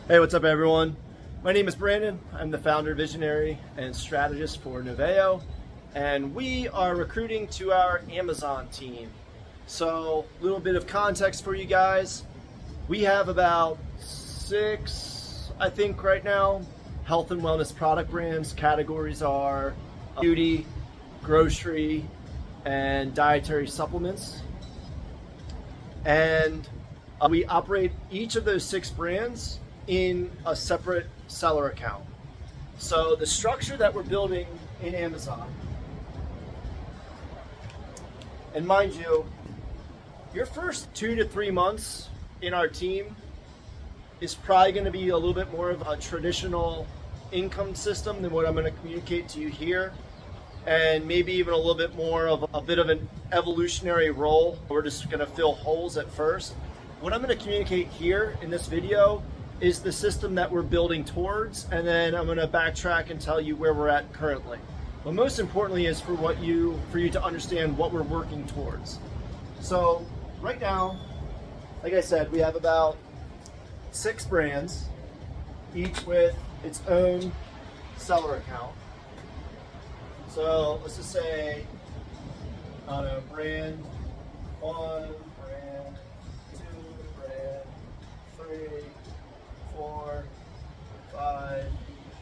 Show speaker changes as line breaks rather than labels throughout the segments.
Hey, what's up everyone? My name is Brandon. I'm the founder, visionary, and strategist for NOVAEO, and we are recruiting to our Amazon team. So, a little bit of context for you guys. We have about 6, I think right now, health and wellness product brands. Categories are beauty, grocery, and dietary supplements. And we operate each of those 6 brands in a separate seller account. So the structure that we're building in Amazon, and mind you, your first 2 to 3 months in our team is probably going to be a little bit more of a traditional income system than what I'm going to communicate to you here, and maybe even a little bit more of a bit of an evolutionary role. We're just going to fill holes at first. What I'm going to communicate here in this video is the system that we're building towards, and then I'm going to backtrack and tell you where we're at currently. But most importantly is for you to understand what we're working towards. So right now, like I said, we have about 6 brands, each with its own seller account. So let's just say, I don't know, brand 1, brand 2, brand 3, 4, 5,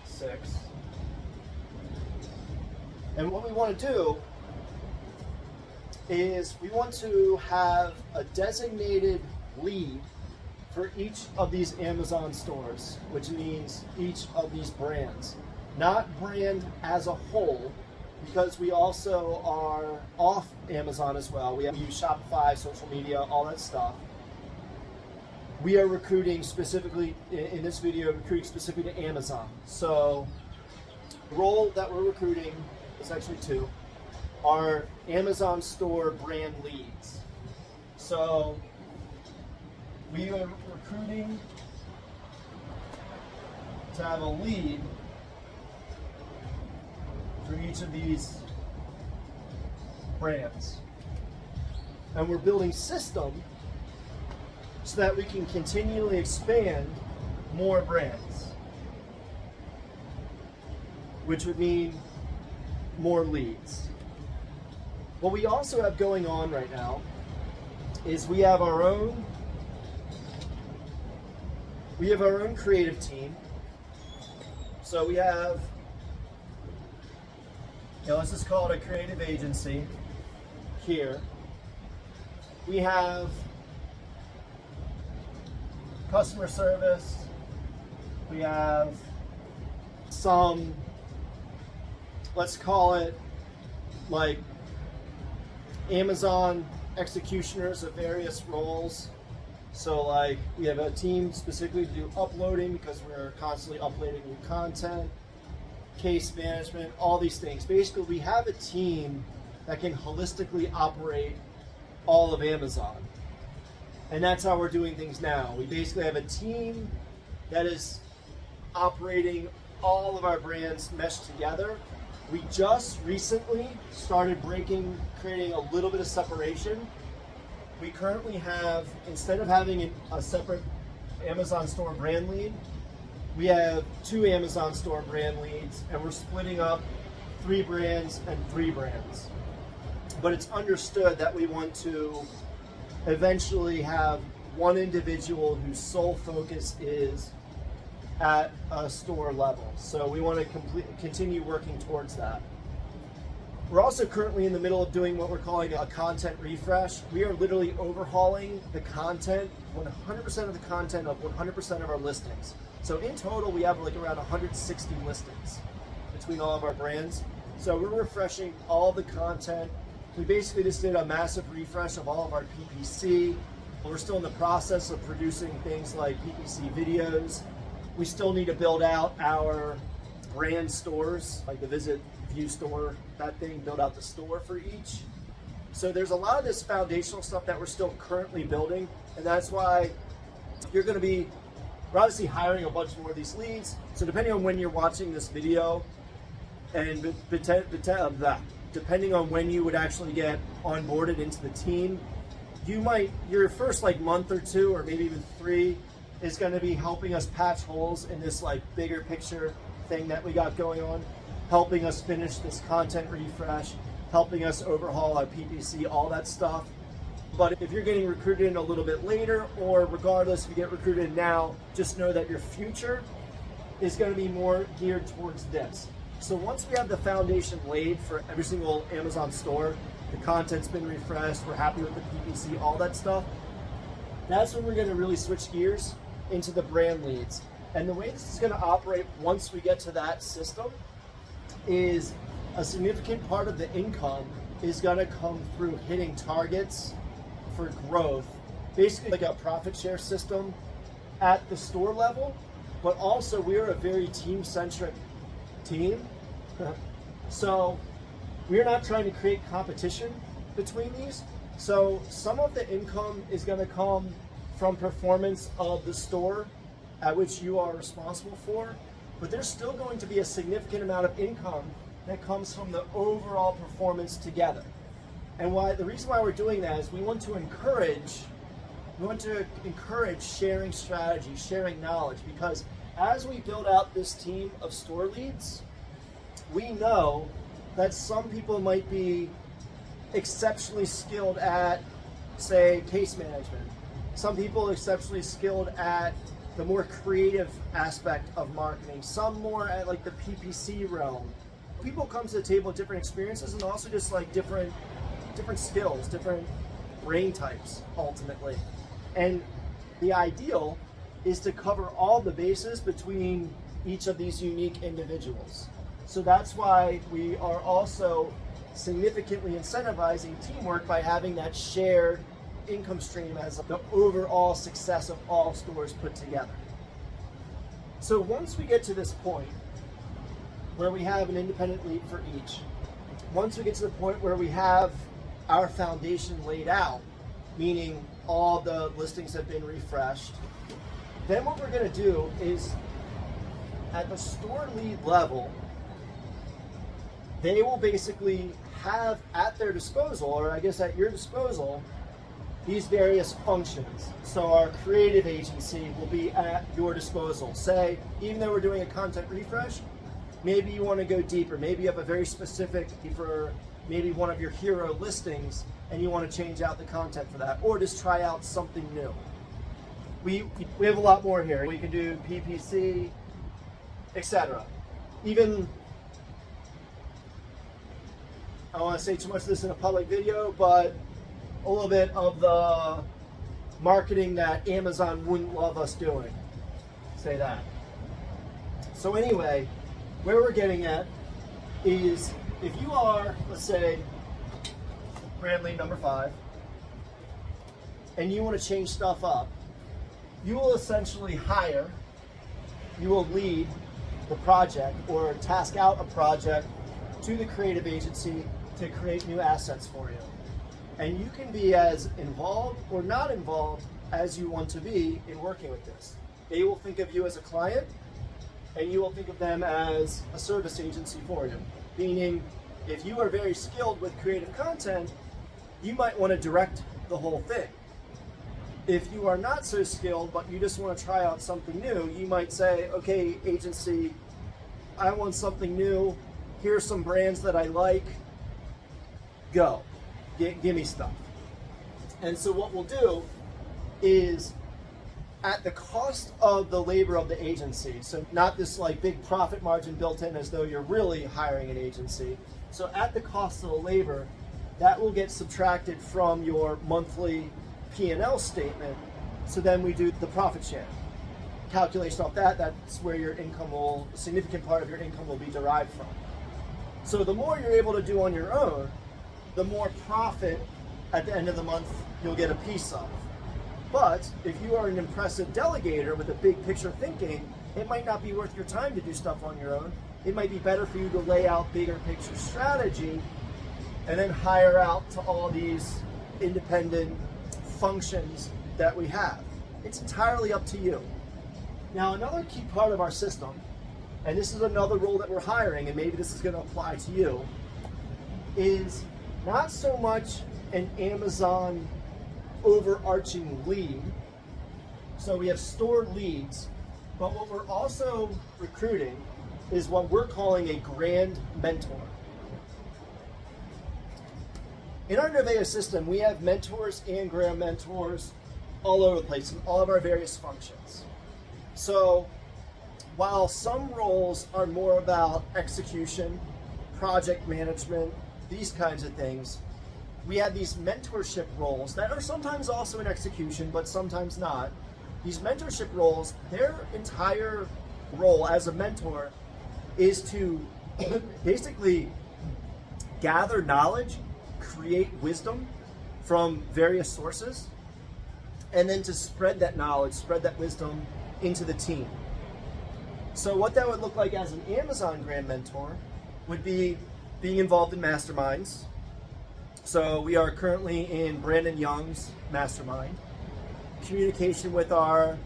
6. And what we want to do is we want to have a designated lead for each of these Amazon stores, which means each of these brands. Not brand as a whole, because we also are off Amazon as well. We use Shopify, social media, all that stuff. We are recruiting specifically, in this video, recruiting specifically to Amazon. So the role that we're recruiting is actually 2, are Amazon store brand leads. So we are recruiting to have a lead for each of these brands. And we're building system so that we can continually expand more brands, which would mean more leads. What we also have going on right now is we have our own creative team. So we have, let's just call it a creative agency here. We have customer service. We have some, let's call it like Amazon executioners of various roles. So like we have a team specifically to do uploading because we're constantly uploading new content, case management, all these things. Basically, we have a team that can holistically operate all of Amazon. And that's how we're doing things now. We basically have a team that is operating all of our brands meshed together. We just recently started creating a little bit of separation. We currently have, instead of having a separate Amazon store brand lead, we have 2 Amazon store brand leads, and we're splitting up 3 brands and 3 brands. But it's understood that we want to eventually have one individual whose sole focus is at a store level. So we want to continue working towards that. We're also currently in the middle of doing what we're calling a content refresh. We are literally overhauling the content, 100% of the content of 100% of our listings. So in total, we have like around 160 listings between all of our brands. So we're refreshing all the content. We basically just did a massive refresh of all of our PPC. We're still in the process of producing things like PPC videos. We still need to build out our brand stores, like the Visit View store, that thing, build out the store for each. So there's a lot of this foundational stuff that we're still currently building, and that's why we're obviously hiring a bunch more of these leads. So depending on when you're watching this video, and depending on when you would actually get onboarded into the team, your first like month or 2, or maybe even 3, is going to be helping us patch holes in this like bigger picture thing that we got going on, helping us finish this content refresh, helping us overhaul our PPC, all that stuff. But if you're getting recruited in a little bit later, or regardless if you get recruited now, just know that your future is going to be more geared towards this. So once we have the foundation laid for every single Amazon store, the content's been refreshed, we're happy with the PPC, all that stuff, that's when we're going to really switch gears into the brand leads. And the way this is going to operate once we get to that system is a significant part of the income is going to come through hitting targets for growth, basically like a profit share system at the store level. But also we're a very team-centric team. So we're not trying to create competition between these. So some of the income is going to come from performance of the store at which you are responsible for, but there's still going to be a significant amount of income that comes from the overall performance together. And the reason why we're doing that is we want to encourage sharing strategy, sharing knowledge, because as we build out this team of store leads, we know that some people might be exceptionally skilled at, say, case management. Some people are exceptionally skilled at the more creative aspect of marketing. Some more at like the PPC realm. People come to the table with different experiences and also just like different skills, different brain types ultimately. And the ideal is to cover all the bases between each of these unique individuals. So that's why we are also significantly incentivizing teamwork by having that shared income stream as the overall success of all stores put together. So once we get to this point where we have an independent lead for each, once we get to the point where we have our foundation laid out, meaning all the listings have been refreshed, then what we're going to do is at the store lead level, they will basically have at their disposal, or I guess at your disposal, these various functions. So our creative agency will be at your disposal. Say, even though we're doing a content refresh, maybe you want to go deeper. Maybe you have a very specific for maybe one of your hero listings and you want to change out the content for that, or just try out something new. We have a lot more here. We can do PPC, etc. Even, I don't want to say too much of this in a public video, but a little bit of the marketing that Amazon wouldn't love us doing. Say that. So anyway, where we're getting at is if you are, let's say, brand lead number 5, and you want to change stuff up, you will essentially you will lead the project or task out a project to the creative agency to create new assets for you. And you can be as involved or not involved as you want to be in working with this. They will think of you as a client, and you will think of them as a service agency for you. Meaning, if you are very skilled with creative content, you might want to direct the whole thing. If you are not so skilled, but you just want to try out something new, you might say, okay, agency, I want something new. Here's some brands that I like. Go. Give me stuff. And so what we'll do is, at the cost of the labor of the agency, so not this like big profit margin built in as though you're really hiring an agency. So at the cost of the labor, that will get subtracted from your monthly P&L statement. So then we do the profit share calculation off that. That's where your income a significant part of your income will be derived from. So the more you're able to do on your own, the more profit at the end of the month you'll get a piece of. But if you are an impressive delegator with a big picture thinking, it might not be worth your time to do stuff on your own. It might be better for you to lay out bigger picture strategy and then hire out to all these independent functions that we have. It's entirely up to you. Now, another key part of our system, and this is another role that we're hiring, and maybe this is going to apply to you, is not so much an Amazon overarching lead, So we have store leads, but what we're also recruiting is what we're calling a grand mentor. In our NOVAEO system, we have mentors and grand mentors all over the place in all of our various functions. So while some roles are more about execution, project management, these kinds of things, we have these mentorship roles that are sometimes also in execution, but sometimes not. These mentorship roles, their entire role as a mentor is to basically gather knowledge, create wisdom from various sources, and then to spread that knowledge, spread that wisdom into the team. So what that would look like as an Amazon Grand Mentor would be being involved in masterminds. So we are currently in Brandon Young's mastermind. Communication with our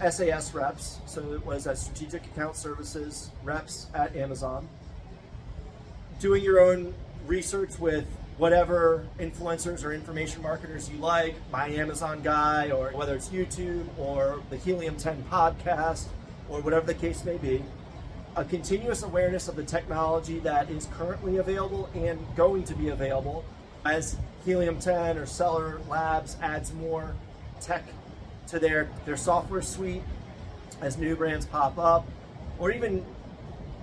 SAS reps, so it was as Strategic Account Services reps at Amazon. Doing your own research with whatever influencers or information marketers you like, My Amazon Guy, or whether it's YouTube or the Helium 10 podcast, or whatever the case may be. A continuous awareness of the technology that is currently available and going to be available as Helium 10 or Seller Labs adds more tech to their software suite, as new brands pop up, or even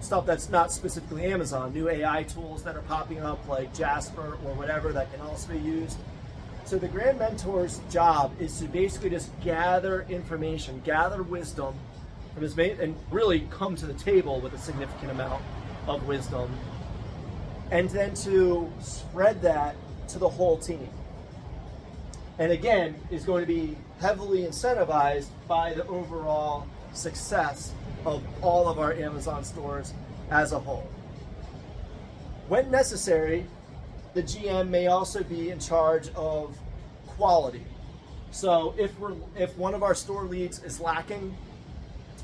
stuff that's not specifically Amazon, new AI tools that are popping up like Jasper or whatever that can also be used. So the Grand Mentor's job is to basically just gather information, gather wisdom from his mate, and really come to the table with a significant amount of wisdom, and then to spread that to the whole team. And again, is going to be heavily incentivized by the overall success of all of our Amazon stores as a whole. When necessary, the GM may also be in charge of quality. So if one of our store leads is lacking,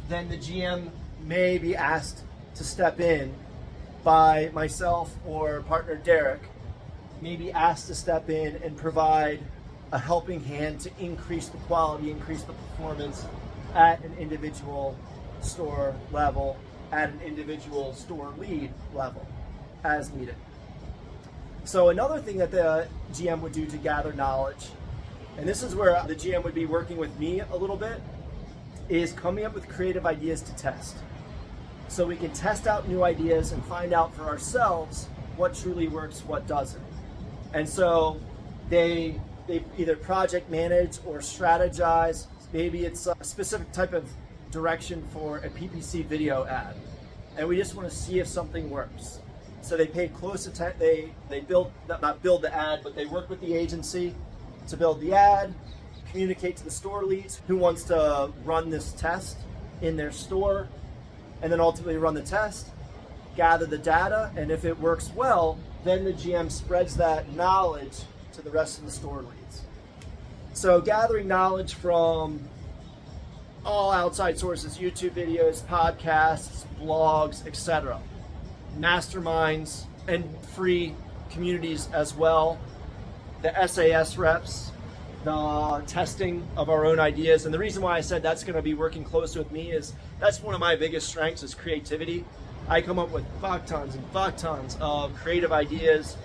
then the GM may be asked to step in by myself or partner Derek, may be asked to step in and provide a helping hand to increase the quality, increase the performance at an individual store level, at an individual store lead level, as needed. So another thing that the GM would do to gather knowledge, and this is where the GM would be working with me a little bit, is coming up with creative ideas to test. So we can test out new ideas and find out for ourselves what truly works, what doesn't. And so they either project manage or strategize. Maybe it's a specific type of direction for a PPC video ad, and we just want to see if something works. So they pay close attention. They not build the ad, but they work with the agency to build the ad, communicate to the store leads who wants to run this test in their store, and then ultimately run the test, gather the data, and if it works well, then the GM spreads that knowledge to the rest of the store leads. So gathering knowledge from all outside sources, YouTube videos, podcasts, blogs, etc. Masterminds and free communities as well. The SAS reps, the testing of our own ideas. And the reason why I said that's going to be working closely with me is that's one of my biggest strengths is creativity. I come up with fuck tons of creative ideas,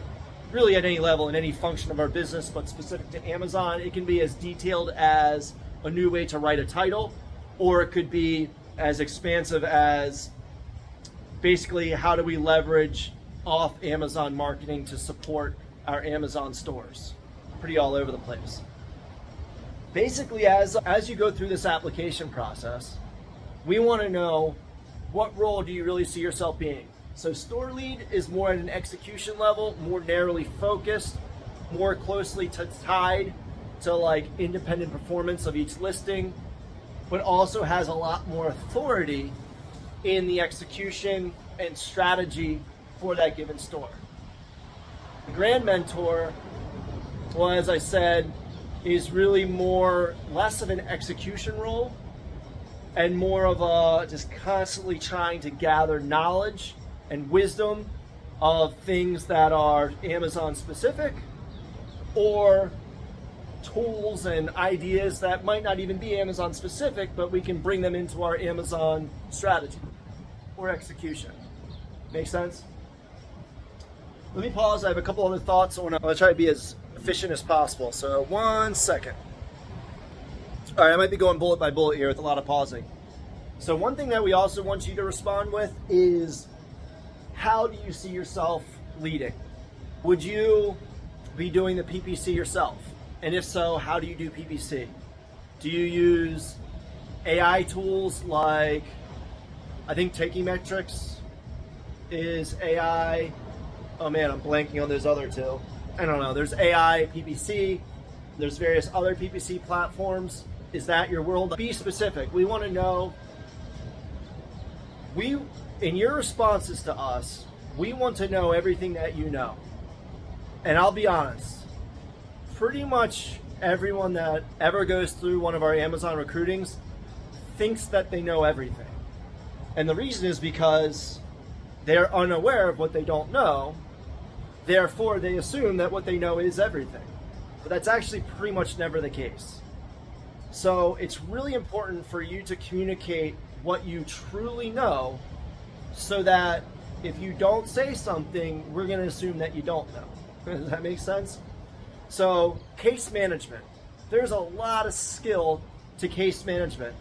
really at any level, in any function of our business, but specific to Amazon. It can be as detailed as a new way to write a title, or it could be as expansive as basically how do we leverage off Amazon marketing to support our Amazon stores. Pretty all over the place. Basically, as you go through this application process, we want to know what role do you really see yourself being. So store lead is more at an execution level, more narrowly focused, more closely tied to like independent performance of each listing, but also has a lot more authority in the execution and strategy for that given store. The Grand Mentor, well, as I said, is really less of an execution role and more of a just constantly trying to gather knowledge and wisdom of things that are Amazon specific or tools and ideas that might not even be Amazon specific, but we can bring them into our Amazon strategy or execution. Make sense? Let me pause. I have a couple other thoughts. I'm gonna try to be as efficient as possible. So 1 second. All right, I might be going bullet by bullet here with a lot of pausing. So one thing that we also want you to respond with is, how do you see yourself leading? Would you be doing the PPC yourself? And if so, how do you do PPC? Do you use AI tools like, I think Taking Metrics is AI. Oh man, I'm blanking on those other two. I don't know. There's AI PPC. There's various other PPC platforms. Is that your world? Be specific. We want to know. In your responses to us, we want to know everything that you know. And I'll be honest, pretty much everyone that ever goes through one of our Amazon recruitings thinks that they know everything. And the reason is because they're unaware of what they don't know. Therefore, they assume that what they know is everything. But that's actually pretty much never the case. So it's really important for you to communicate what you truly know, so that if you don't say something, we're going to assume that you don't know. Does that make sense? So case management. There's a lot of skill to case management.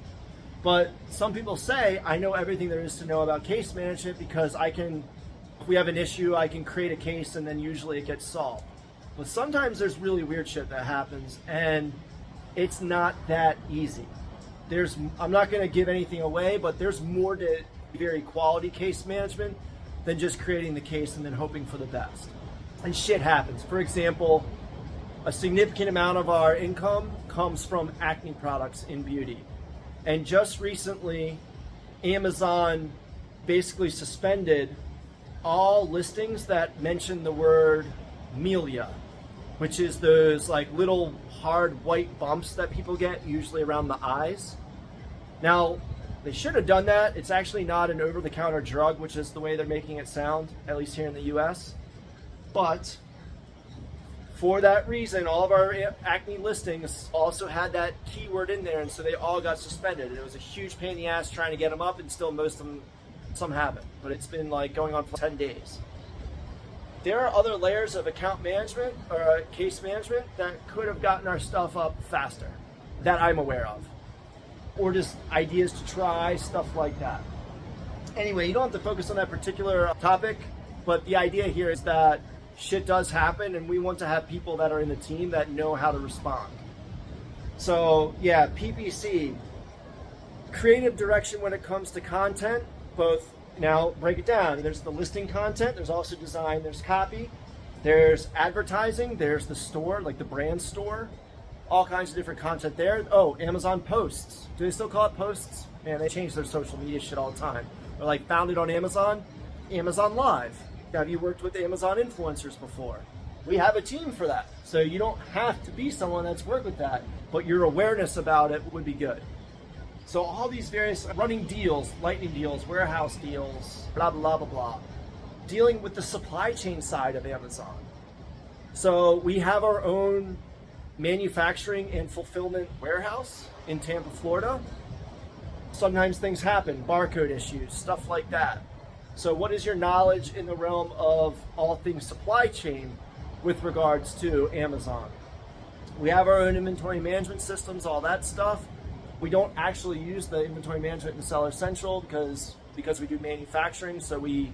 But some people say, I know everything there is to know about case management because if we have an issue, I can create a case and then usually it gets solved. But sometimes there's really weird shit that happens, and it's not that easy. I'm not going to give anything away, but there's more to very quality case management than just creating the case and then hoping for the best. And shit happens. For example, a significant amount of our income comes from acne products in beauty. And just recently, Amazon basically suspended all listings that mention the word melia, which is those like little hard white bumps that people get, usually around the eyes. Now, they should have done that. It's actually not an over-the-counter drug, which is the way they're making it sound, at least here in the US. But for that reason, all of our acne listings also had that keyword in there, and so they all got suspended. And it was a huge pain in the ass trying to get them up, and still most of them, some haven't. But it's been like going on for 10 days. There are other layers of account management or case management that could have gotten our stuff up faster, that I'm aware of. Or just ideas to try, stuff like that. Anyway, you don't have to focus on that particular topic, but the idea here is that shit does happen, and we want to have people that are in the team that know how to respond. So yeah, PPC, creative direction when it comes to content, both. Now break it down. There's the listing content, there's also design, there's copy, there's advertising, there's the store, like the brand store, all kinds of different content there. Oh, Amazon posts. Do they still call it posts? Man, they change their social media shit all the time. Or like founded on Amazon, Amazon Live. Have you worked with Amazon influencers before? We have a team for that. So you don't have to be someone that's worked with that, but your awareness about it would be good. So all these various running deals, lightning deals, warehouse deals, blah, blah, blah, blah, dealing with the supply chain side of Amazon. So we have our own manufacturing and fulfillment warehouse in Tampa, Florida. Sometimes things happen, barcode issues, stuff like that. So what is your knowledge in the realm of all things supply chain with regards to Amazon? We have our own inventory management systems, all that stuff. We don't actually use the inventory management in Seller Central because we do manufacturing. So we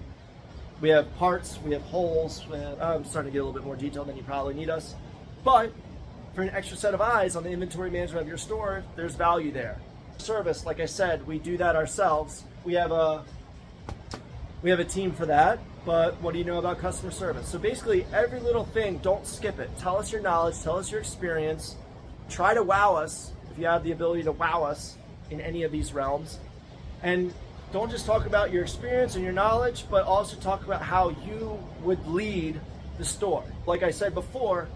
have parts, we have holes. I'm starting to get a little bit more detailed than you probably need us. But for an extra set of eyes on the inventory management of your store, there's value there. Service, like I said, we do that ourselves. We have a team for that. But what do you know about customer service? So basically, every little thing, don't skip it. Tell us your knowledge, tell us your experience. Try to wow us. If you have the ability to wow us in any of these realms. And don't just talk about your experience and your knowledge, but also talk about how you would lead the store. Like I said before,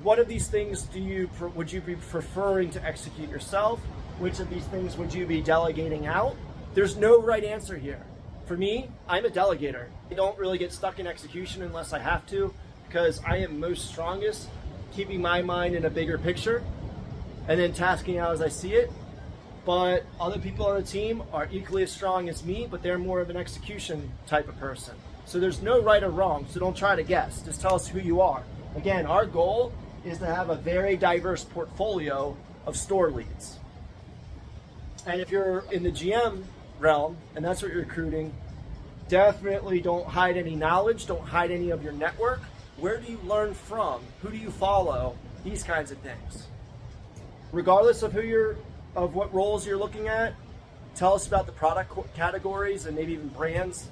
what of these things would you be preferring to execute yourself? Which of these things would you be delegating out? There's no right answer here. For me, I'm a delegator. I don't really get stuck in execution unless I have to, because I am most strongest keeping my mind in a bigger picture and then tasking out as I see it. But other people on the team are equally as strong as me, but they're more of an execution type of person. So there's no right or wrong, so don't try to guess. Just tell us who you are. Again, our goal is to have a very diverse portfolio of store leads. And if you're in the GM realm, and that's what you're recruiting, definitely don't hide any knowledge, don't hide any of your network. Where do you learn from? Who do you follow? These kinds of things. Regardless of of what roles you're looking at, tell us about the product categories and maybe even brands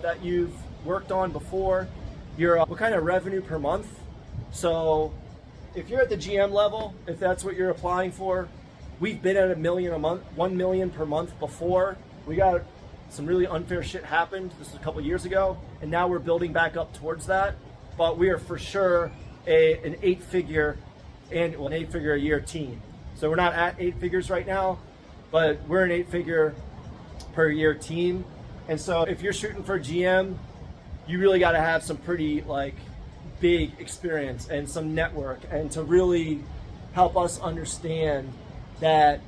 that you've worked on before. What kind of revenue per month? So if you're at the GM level, if that's what you're applying for, we've been at $1 million a month, 1 million per month before. We got some really unfair shit happened. This was a couple years ago, and now we're building back up towards that. But we are for sure an 8-figure a year team. So we're not at 8 figures right now, but we're an 8-figure per year team. And so if you're shooting for GM, you really got to have some pretty big experience and some network, and to really help us understand that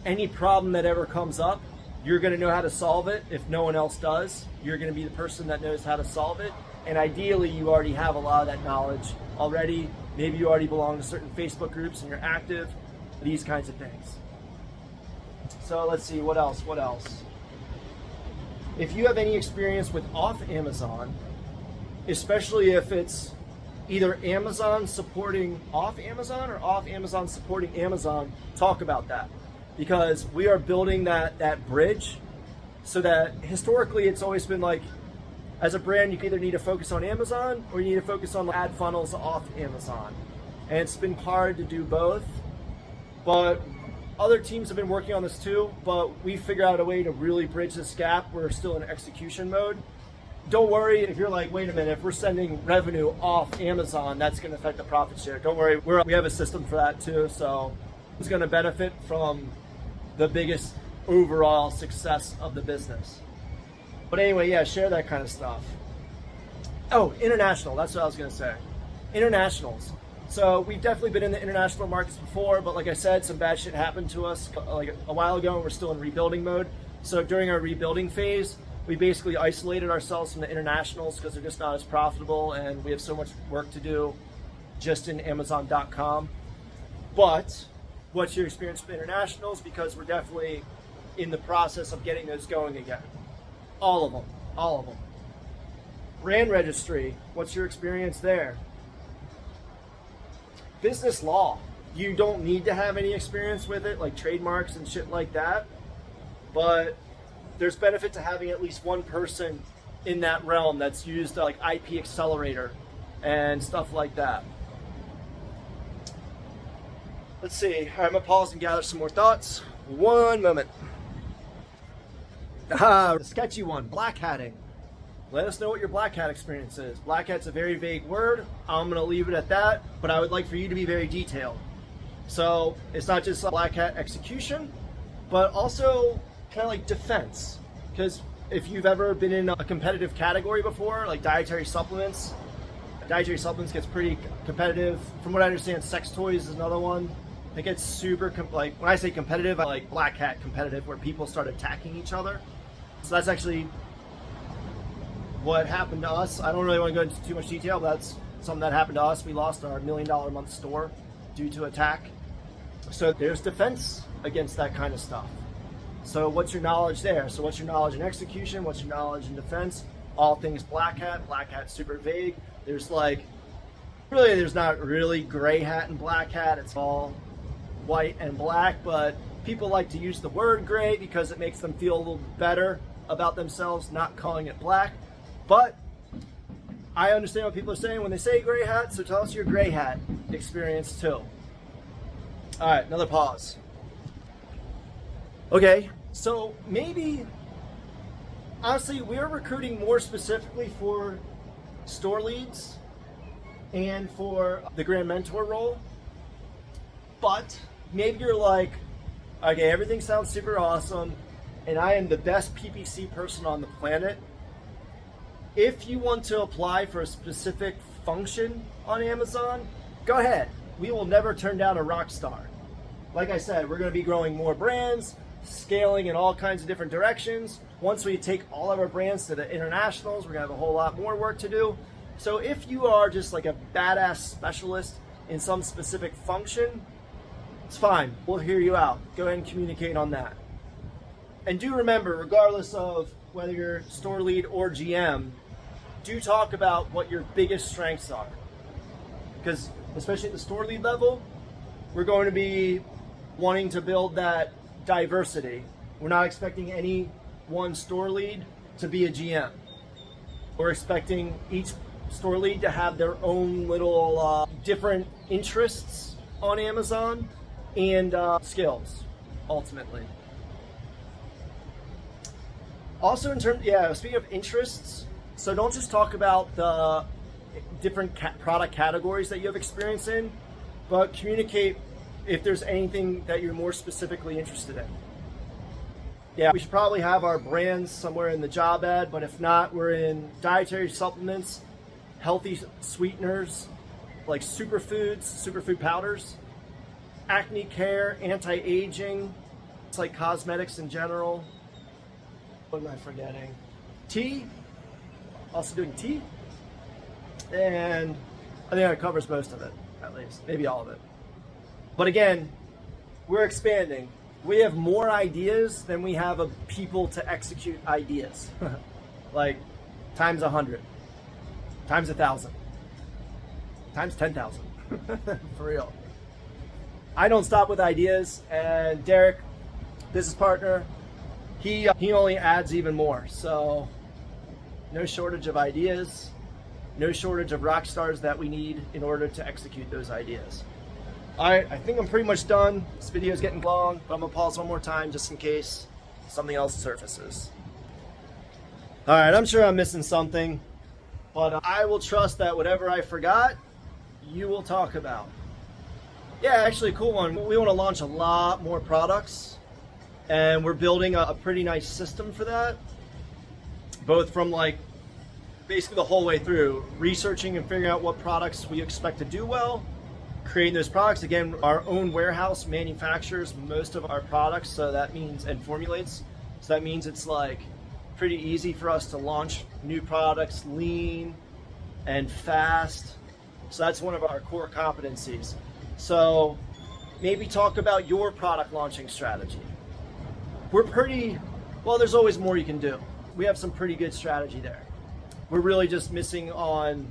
any problem that ever comes up, you're going to know how to solve it. If no one else does, you're going to be the person that knows how to solve it. And ideally, you already have a lot of that knowledge already. Maybe you already belong to certain Facebook groups and you're active, these kinds of things. So let's see, what else? If you have any experience with off Amazon, especially if it's either Amazon supporting off Amazon or off Amazon supporting Amazon, talk about that. Because we are building that bridge, so that historically it's always been as a brand, you either need to focus on Amazon or you need to focus on ad funnels off Amazon. And it's been hard to do both, but other teams have been working on this too, but we figured out a way to really bridge this gap. We're still in execution mode. Don't worry if you're wait a minute, if we're sending revenue off Amazon, that's going to affect the profit share. Don't worry, we have a system for that too, so it's going to benefit from the biggest overall success of the business. But anyway, yeah, share that kind of stuff. Oh, international, that's what I was going to say. Internationals. So we've definitely been in the international markets before, but like I said, some bad shit happened to us a while ago, and we're still in rebuilding mode. So during our rebuilding phase, we basically isolated ourselves from the internationals because they're just not as profitable, and we have so much work to do just in Amazon.com. But what's your experience with internationals? Because we're definitely in the process of getting those going again. All of them. Brand registry, what's your experience there? Business law, you don't need to have any experience with it, like trademarks and shit like that, but there's benefit to having at least one person in that realm that's used IP accelerator and stuff like that. Let's see, all right, I'm gonna pause and gather some more thoughts. One moment. The sketchy one, black hatting. Let us know what your black hat experience is. Black hat's a very vague word. I'm gonna leave it at that, but I would like for you to be very detailed. So it's not just black hat execution, but also kind of defense. Because if you've ever been in a competitive category before, like dietary supplements gets pretty competitive. From what I understand, sex toys is another one. It gets super, when I say competitive, I like black hat competitive, where people start attacking each other. So that's actually what happened to us. I don't really want to go into too much detail, but that's something that happened to us. We lost our $1 million a month store due to attack. So there's defense against that kind of stuff. So what's your knowledge there? So what's your knowledge in execution? What's your knowledge in defense? All things black hat. Black hat's super vague. There's there's not really gray hat and black hat. It's all white and black, but people like to use the word gray because it makes them feel a little better about themselves, not calling it black. But I understand what people are saying when they say gray hat, so tell us your gray hat experience too. All right, another pause. Okay, so maybe, honestly, we're recruiting more specifically for store leads and for the Grand Mentor role. But maybe you're like, okay, everything sounds super awesome, and I am the best PPC person on the planet. If you want to apply for a specific function on Amazon, go ahead. we will never turn down a rock star. Like I said, we're going to be growing more brands, scaling in all kinds of different directions. Once we take all of our brands to the internationals, we're going to have a whole lot more work to do. So if you are just like a badass specialist in some specific function, it's fine. We'll hear you out. Go ahead and communicate on that. And do remember, regardless of whether you're store lead or GM, do talk about what your biggest strengths are. Because especially at the store lead level, we're going to be wanting to build that diversity. We're not expecting any one store lead to be a GM. We're expecting each store lead to have their own little different interests on Amazon and skills, ultimately. Also in terms, speaking of interests, so don't just talk about the different product categories that you have experience in, but communicate if there's anything that you're more specifically interested in. Yeah, we should probably have our brands somewhere in the job ad, but if not, we're in dietary supplements, healthy sweeteners, like superfoods, superfood powders, acne care, anti-aging, it's like cosmetics in general. What am I forgetting? Tea, also doing tea. And I think that covers most of it, at least, maybe all of it. But again, we're expanding. We have more ideas than we have of people to execute ideas. Like times 100, times 1,000, times 10,000, for real. I don't stop with ideas, and Derek, business partner, he only adds even more. So no shortage of ideas, no shortage of rock stars that we need in order to execute those ideas. All right, I think I'm pretty much done. This video is getting long, but I'm gonna pause one more time just in case something else surfaces. All right, I'm sure I'm missing something, but I will trust that whatever I forgot, you will talk about. Yeah, actually a cool one. We wanna launch a lot more products, and we're building a pretty nice system for that, both from like basically the whole way through, researching and figuring out what products we expect to do well, creating those products. Again, our own warehouse manufactures most of our products, so that means, and formulates, so that means it's like pretty easy for us to launch new products lean and fast. So that's one of our core competencies. So maybe talk about your product launching strategy. We're pretty, well, there's always more you can do. We have some pretty good strategy there. We're really just missing on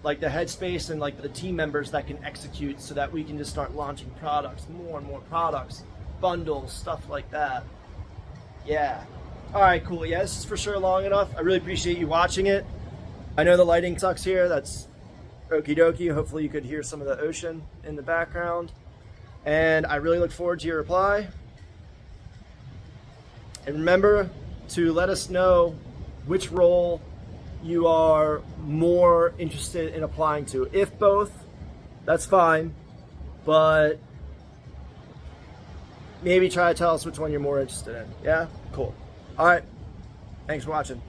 like the headspace and like the team members that can execute, so that we can just start launching products, more and more products, bundles, stuff like that. Yeah. All right, cool. Yeah, this is for sure long enough. I really appreciate you watching it. I know the lighting sucks here. That's okie dokie. Hopefully you could hear some of the ocean in the background. And I really look forward to your reply. And remember to let us know which role you are more interested in applying to. If both, that's fine, but maybe try to tell us which one you're more interested in. Yeah? Cool. All right. Thanks for watching.